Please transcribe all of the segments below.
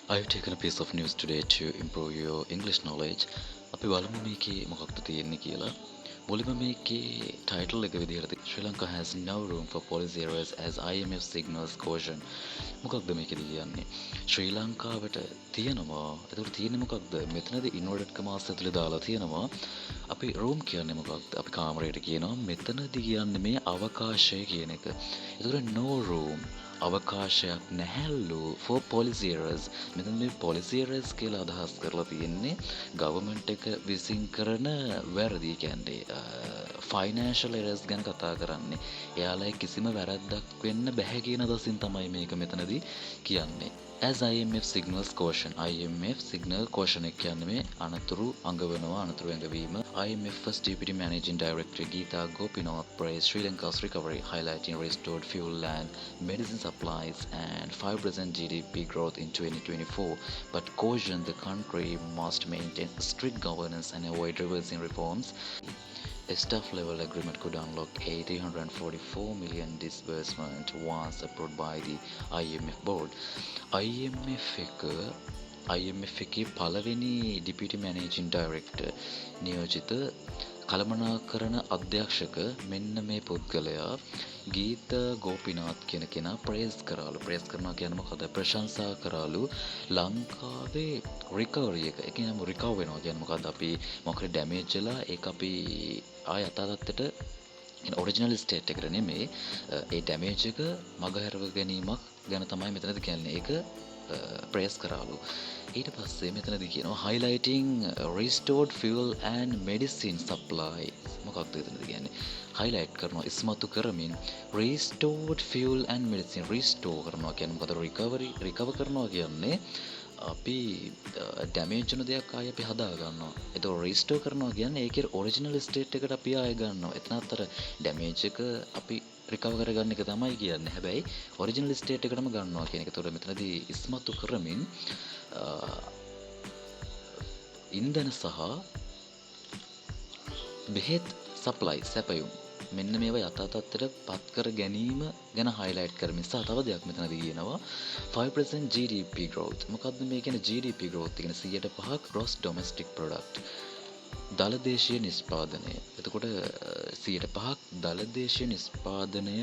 I've taken a piece of news today to improve your English knowledge. අපි බලමු මේකේ මොකක්ද තියෙන්නේ කියලා. මුලින්ම මේකේ ටයිටල් එක විදිහට Sri Lanka has no room for policy errors as IMF signals caution. මොකක්ද මේකේදී කියන්නේ? ශ්‍රී ලංකාවට තියෙනවා. ඒකට තියෙන්නේ මොකක්ද? මෙතනදී inverted commas ඇතුලේ දාලා තියෙනවා. අපි room කියන්නේ මොකක්ද? අපි කාමරයට කියනවා. මෙතනදී කියන්නේ මේ අවකාශය කියන එක. ඒකට no room අවකාශයක් නැහැලු for policy errors. මෙතන මේ policy errors කියලා අදහස් කරලා තියෙන්නේ government එක විසින් කරන වැරදි කියන්නේ financial errors ගැන කතා කරන්නේ. එයාලා කිසිම වැරද්දක් වෙන්න බැහැ කියන අදහසින් තමයි මේක මෙතනදී කියන්නේ. As IMF signals caution. IMF signal caution එක කියන්නේ මේ අනතුරු අඟවනවා අනතුරු ඇඟවීම. IMF first deputy managing director Geeta Gopinath praised Sri Lanka's recovery, highlighting restored fuel and medicine supplies and 5% GDP growth in 2024, but cautioned the country must maintain strict governance and avoid reversing reforms. A staff level agreement could unlock a 344 million disbursement once approved by the IMF board. IMF එකේ පළවෙනි deputy managing director නියෝජිත කළමනාකරන අධ්‍යක්ෂක මෙන්න මේ පුද්ගලයා ගීත ගෝපිනාත් කියන කෙනා praise කරාලු. Praise කරනවා කියන්නේ මොකද? ප්‍රශංසා කරාලු ලංකාවේ රිකවරි එක. ඒ කියන්නේ රිකවර් වෙනවා කියන්නේ මොකද්ද? අපි මොකද ඩැමේජ් වෙලා ඒක අපි ආය යථාර්ථයට ඔරිජිනල් ස්ටේට් එකට නෙමෙයි ඒ ඩැමේජ් එක මගහැරව ගැනීමක් ගැන තමයි මෙතනදී කියන්නේ. ඒක ප්‍රේස් කරාලු. ඊට පස්සේ මෙතනදී කියනවා highlighting restored fuel and medicine supply. මොකක්ද එතනදී කියන්නේ? highlight කරනවා ඉස්මතු කරමින් restored fuel and medicine restore කරනවා කියන්නේ මොකද? recover කරනවා කියන්නේ අපි ඩැමේජ් වෙන දෙයක් ආයෙ අපි හදා ගන්නවා. ඒතකොට රීස්ටෝර් කරනවා කියන්නේ ඒකේ ඔරිජිනල් ස්ටේට් එකට අපි ආයෙ ගන්නවා. එතන අතර ඩැමේජ් එක අපි රිකවර් කරගන්න එක තමයි කියන්නේ. හැබැයි ඔරිජිනල් ස්ටේට් එකටම ගන්නවා කියන එක. ඒතකොට මෙතනදී ඉස්මතු කරමින් ඉන්ධන සහ බෙහෙත් සප්ලයි සැපයුම් මෙන්න මේවා යථා තත්ත්වයට පත් කර ගැනීම ගැන highlight කරමින් සහ තව දෙයක් මෙතනදී කියනවා 5% GDP growth. මොකද්ද මේ කියන්නේ GDP growth කියන්නේ 105ක් gross domestic product. දලදේශීය නිෂ්පාදනය. එතකොට 105ක් දලදේශීය නිෂ්පාදනය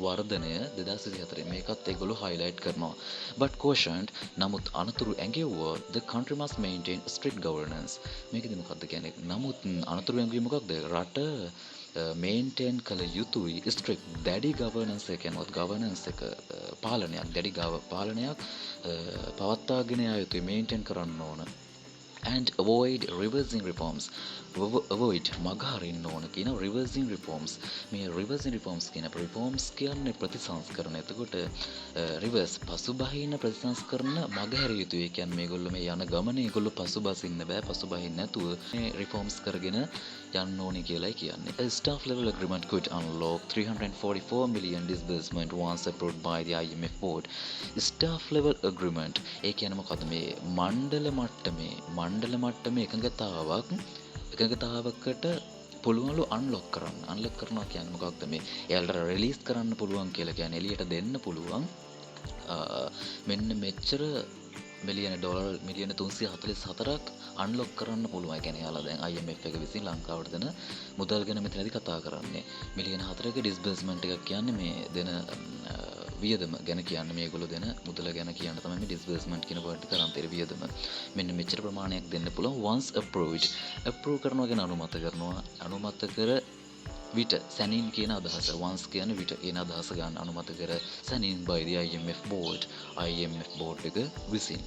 වර්ධනය 2024 මේකත් ඒගොල්ලෝ highlight කරනවා. But cautioned නමුත් අනතුරු ඇඟෙව්වා the country must maintain strict governance. මේකදී මොකද්ද කියන්නේ? නමුත් අනතුරු ඇඟවීම මොකක්ද? රට මේන්ටේන් කළ යුතුයි strict දැඩි governance එක කියනවත් governance එක පාලනයක් දැඩි පාලනයක් පවත්වාගෙන යා යුතුයි මේන්ටේන් කරන්න ඕන. And avoid reversing reforms. avoid මගහරින්න ඕන කියන reversing reforms. මේ reversing reforms කියන reforms කියන්නේ ප්‍රතිසංස්කරණ. එතකොට reverse පසුබහින ප්‍රතිසංස්කරණ මගහැරිය යුතුයි. ඒ කියන්නේ මේගොල්ලෝ මේ යන ගමනේ ඒගොල්ලෝ පසුබසින්න බෑ. පසුබහින්න නැතුව මේ reforms කරගෙන යන්න ඕනේ කියලායි කියන්නේ. A staff level agreement could unlock 344 million disbursement once approved by the IMF board. Staff level agreement ඒ කියන්නේ මොකද්ද? මේ මණ්ඩල මට්ටමේ එකඟතාවකට පුළුවන්ලු අන්ලොක් කරනවා කියන්නේ මොකක්ද? මේ එයාලට රිලීස් කරන්න පුළුවන් කියලා කියන්නේ එළියට දෙන්න පුළුවන් මෙන්න මෙච්චර මිලියන 344ක් අන්ලොක් කරන්න පුළුවන්. ඒ කියන්නේ එයාලා දැන් IMF එක විසින් ලංකාවට දෙන මුදල් ගැන මෙතනදී කතා කරන්නේ. මිලියන 4ක ඩිස්බර්ස්මන්ට් එකක් කියන්නේ මේ දෙන වියදම ගැන කියන්නේ මේගොල්ලෝ දෙන මුදල ගැන කියන තමයි මේ ඩිස්බර්ස්මන්ට් කියන වර්ඩ් එක කරන්තේ වියදම. මෙන්න මෙච්චර ප්‍රමාණයක් දෙන්න පුළුවන් once approved. approve කරනවා කියන අනුමත කර විට සැනින් කියන අදහස once කියන්නේ විට කියන අදහස ගන්න අනුමත කර සැනින් by the IMF board එක විසින්